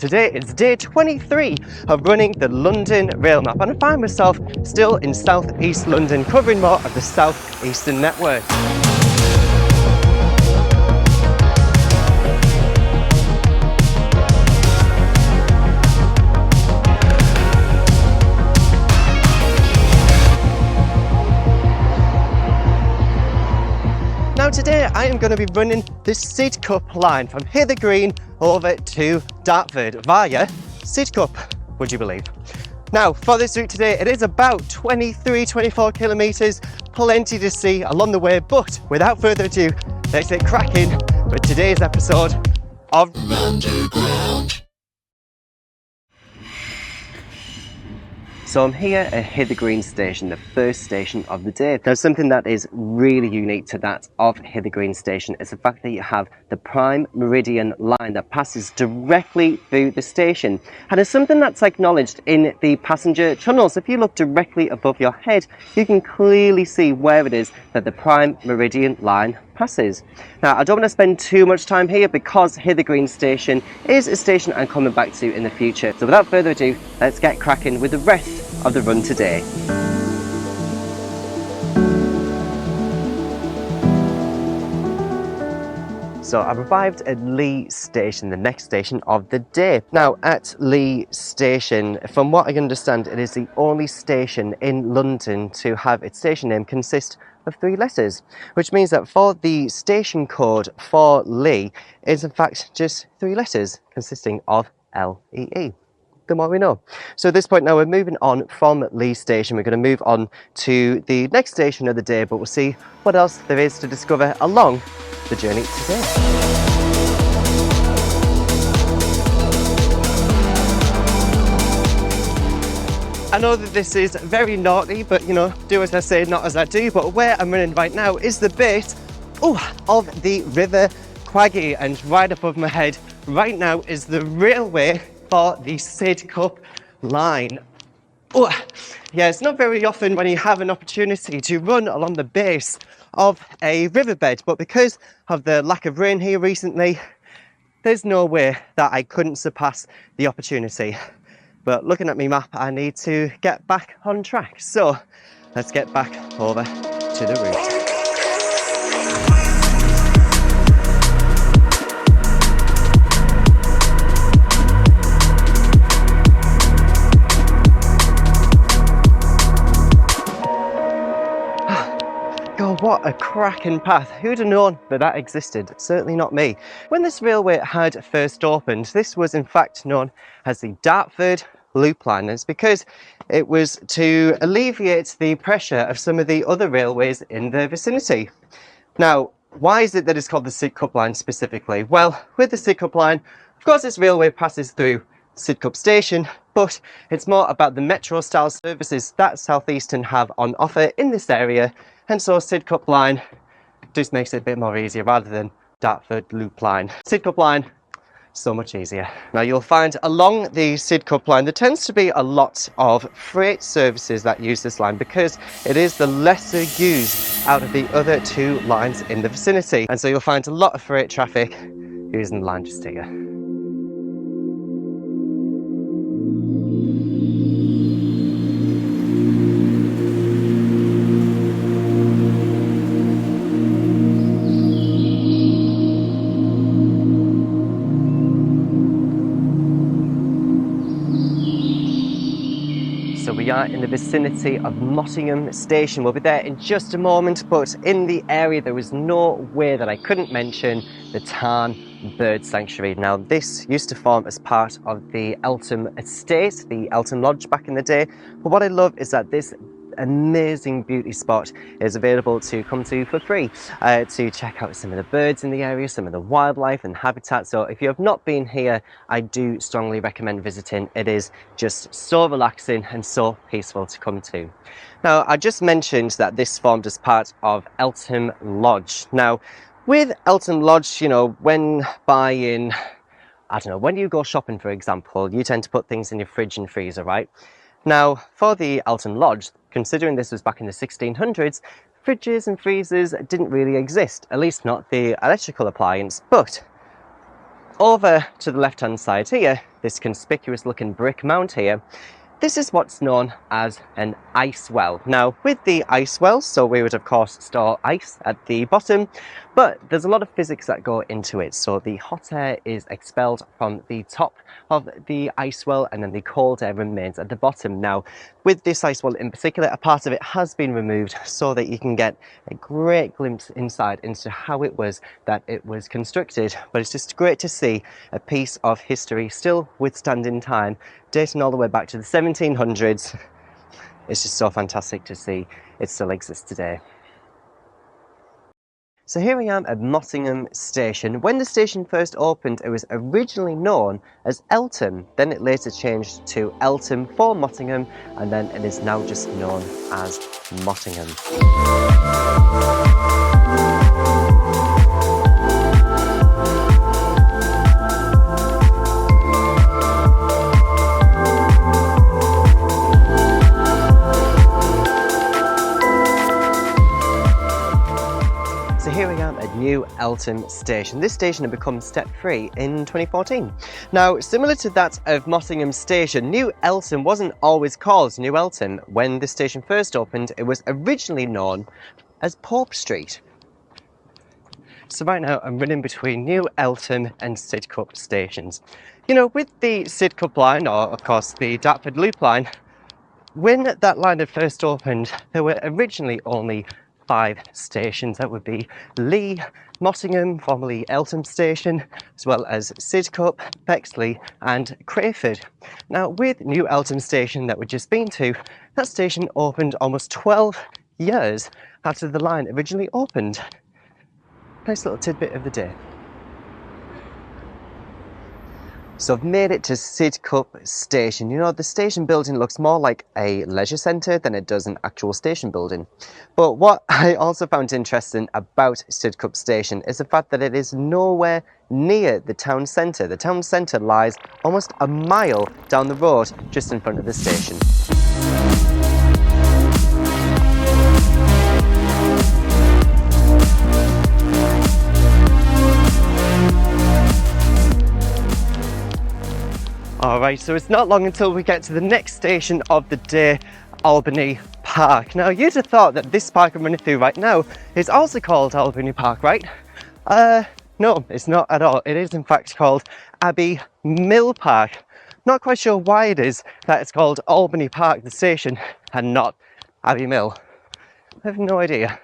Today is day 23 of running the London Rail Map, and I find myself still in South East London, covering more of the South Eastern network. Now today I am going to be running the Sidcup line from Hither Green over to Dartford via Sidcup, would you believe? Now for this route today, it is about 24 kilometres, plenty to see along the way, but without further ado, let's get cracking with today's episode of Underground. So I'm here at Hither Green Station, the first station of the day. Now something that is really unique to that of Hither Green Station is the fact that you have the Prime Meridian line that passes directly through the station. And it's something that's acknowledged in the passenger tunnels. If you look directly above your head, you can clearly see where it is that the Prime Meridian line passes. Now I don't want to spend too much time here because Hither Green Station is a station I'm coming back to in the future. So without further ado, let's get cracking with the rest of the run today. So I've arrived at Leigh Station, the next station of the day. Now at Leigh Station, from what I understand, it is the only station in London to have its station name consist of 3 letters, which means that for the station code for Leigh is in fact just 3 letters consisting of LEE. The more we know. So at this point now we're moving on from Leigh Station. We're going to move on to the next station of the day, but we'll see what else there is to discover along the journey today. I know that this is very naughty, but you know, do as I say, not as I do. But where I'm running right now is the bit of the River Quaggy, and right above my head right now is the railway for the Sidcup line. Yeah, it's not very often when you have an opportunity to run along the base of a riverbed, but because of the lack of rain here recently, there's no way that I couldn't surpass the opportunity. But looking at my map, I need to get back on track. So let's get back over to the route. God, what a cracking path. Who'd have known that that existed? Certainly not me. When this railway had first opened, this was in fact known as the Dartford Loop Line. It's because it was to alleviate the pressure of some of the other railways in the vicinity. Now, why is it that it's called the Sidcup Line specifically? Well, with the Sidcup Line, of course this railway passes through Sidcup Station, but it's more about the metro style services that South Eastern have on offer in this area, and so Sidcup Line just makes it a bit more easier rather than Dartford Loop Line. Sidcup Line, so much easier. Now you'll find along the Sidcup Line there tends to be a lot of freight services that use this line because it is the lesser used out of the other 2 lines in the vicinity, and so you'll find a lot of freight traffic using the line just here. So we are in the vicinity of Nottingham Station. We'll be there in just a moment, but in the area there was no way that I couldn't mention the Tarn Bird Sanctuary. Now this used to form as part of the Eltham Estate, the Eltham Lodge back in the day, but what I love is that this amazing beauty spot is available to come to for free to check out some of the birds in the area, some of the wildlife and habitat. So if you have not been here, I do strongly recommend visiting. It is just so relaxing and so peaceful to come to. Now I just mentioned that this formed as part of Eltham Lodge. Now with Eltham Lodge, you know, when buying, I don't know, when you go shopping for example, you tend to put things in your fridge and freezer, right? Now for the Eltham Lodge, considering this was back in the 1600s, fridges and freezers didn't really exist, at least not the electrical appliance. But over to the left hand side here, this conspicuous looking brick mound here, this is what's known as an ice well. Now, with the ice well, so we would of course store ice at the bottom, but there's a lot of physics that go into it. So the hot air is expelled from the top of the ice well, and then the cold air remains at the bottom. Now, with this ice well in particular, a part of it has been removed so that you can get a great glimpse inside into how it was that it was constructed. But it's just great to see a piece of history still withstanding time, dating all the way back to the 1700s. It's just so fantastic to see it still exists today. So here I am at Mottingham Station. When the station first opened, it was originally known as Eltham. Then it later changed to Eltham for Mottingham, and then it is now just known as Mottingham. New Eltham Station. This station had become step 3 in 2014. Now, similar to that of Mottingham Station, New Eltham wasn't always called New Eltham. When the station first opened, it was originally known as Pope Street. So right now I'm running between New Eltham and Sidcup stations. You know, with the Sidcup line, or of course the Dartford Loop line, when that line had first opened, there were originally only 5 stations. That would be Lee, Mottingham, formerly Eltham Station, as well as Sidcup, Bexley and Crayford. Now, with New Eltham Station that we've just been to, that station opened almost 12 years after the line originally opened. Nice little tidbit of the day. So I've made it to Sidcup Station. You know, the station building looks more like a leisure centre than it does an actual station building. But what I also found interesting about Sidcup Station is the fact that it is nowhere near the town centre. The town centre lies almost a mile down the road just in front of the station. Alright, so it's not long until we get to the next station of the day, Albany Park. Now, you'd have thought that this park I'm running through right now is also called Albany Park, right? No, it's not at all. It is in fact called Abbey Mill Park. Not quite sure why it is that it's called Albany Park, the station, and not Abbey Mill. I have no idea.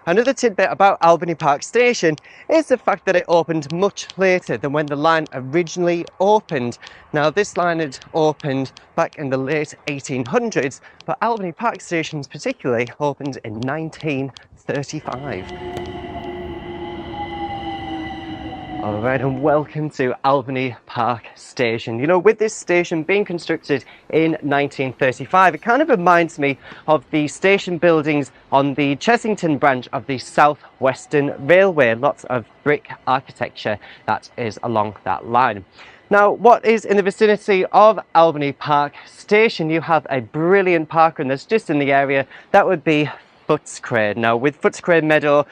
Another tidbit about Albany Park Station is the fact that it opened much later than when the line originally opened. Now, this line had opened back in the late 1800s, but Albany Park Station particularly opened in 1935. Alright, and welcome to Albany Park Station. You know, with this station being constructed in 1935, it kind of reminds me of the station buildings on the Chessington branch of the South Western Railway. Lots of brick architecture that is along that line. Now, what is in the vicinity of Albany Park Station? You have a brilliant parkrun that's just in the area. That would be Footscray. Now, with Footscray Meadow,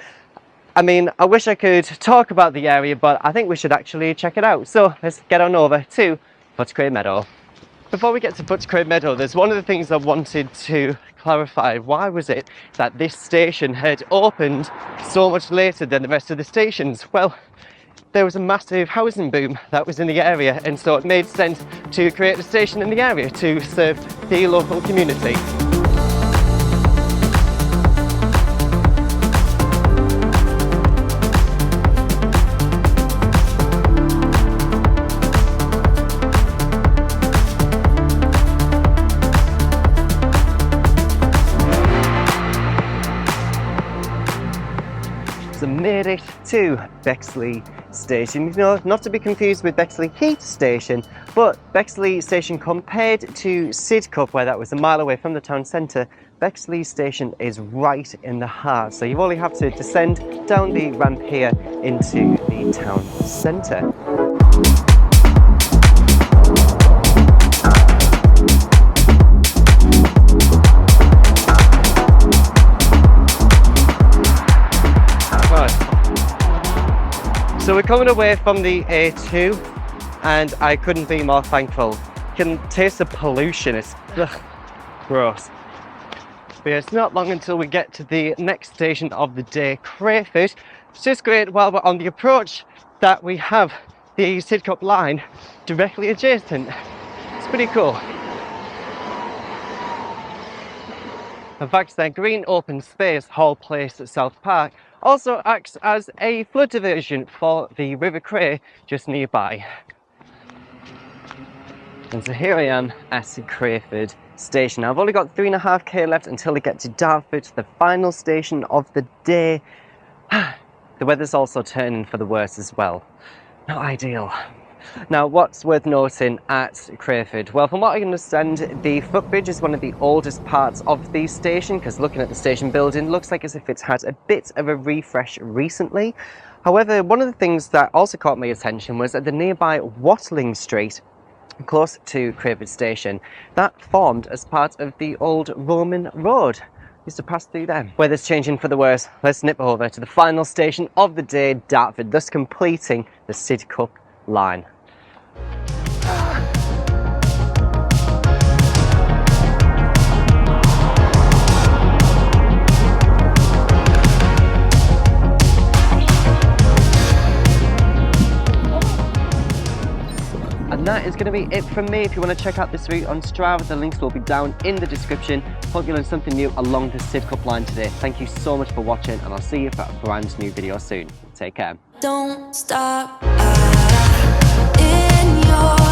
I mean, I wish I could talk about the area, but I think we should actually check it out. So let's get on over to Footscray Meadow. Before we get to Footscray Meadow, there's one of the things I wanted to clarify. Why was it that this station had opened so much later than the rest of the stations? Well, there was a massive housing boom that was in the area, and so it made sense to create a station in the area to serve the local community. Made it to Bexley Station. You know, not to be confused with Bexley Heath Station, but Bexley Station compared to Sidcup, where that was a mile away from the town centre, Bexley Station is right in the heart. So you only have to descend down the ramp here into the town centre. So we're coming away from the A2 and I couldn't be more thankful. You can taste the pollution, it's gross. But yeah, it's not long until we get to the next station of the day, Crayford. It's just great while we're on the approach that we have the Sidcup line directly adjacent. It's pretty cool. In fact, their green open space, Hall Place at South Park, also acts as a flood diversion for the River Cray just nearby. And so here I am at Crayford station. Now, I've only got 3.5k left until we get to Dartford, the final station of the day. The weather's also turning for the worse as well. Not ideal. Now, what's worth noting at Crayford? Well, from what I understand, the footbridge is one of the oldest parts of the station, because looking at the station building, looks like as if it's had a bit of a refresh recently. However, one of the things that also caught my attention was at the nearby Watling Street, close to Crayford station, that formed as part of the old Roman road. Used to pass through there. Weather's changing for the worse. Let's nip over to the final station of the day, Dartford, thus completing the Sidcup line. And that is going to be it from me. If you want to check out this route on Strava, the links will be down in the description. Hope you learned something new along the Sidcup line today. Thank you so much for watching, and I'll see you for a brand new video soon. Take care. Don't stop in your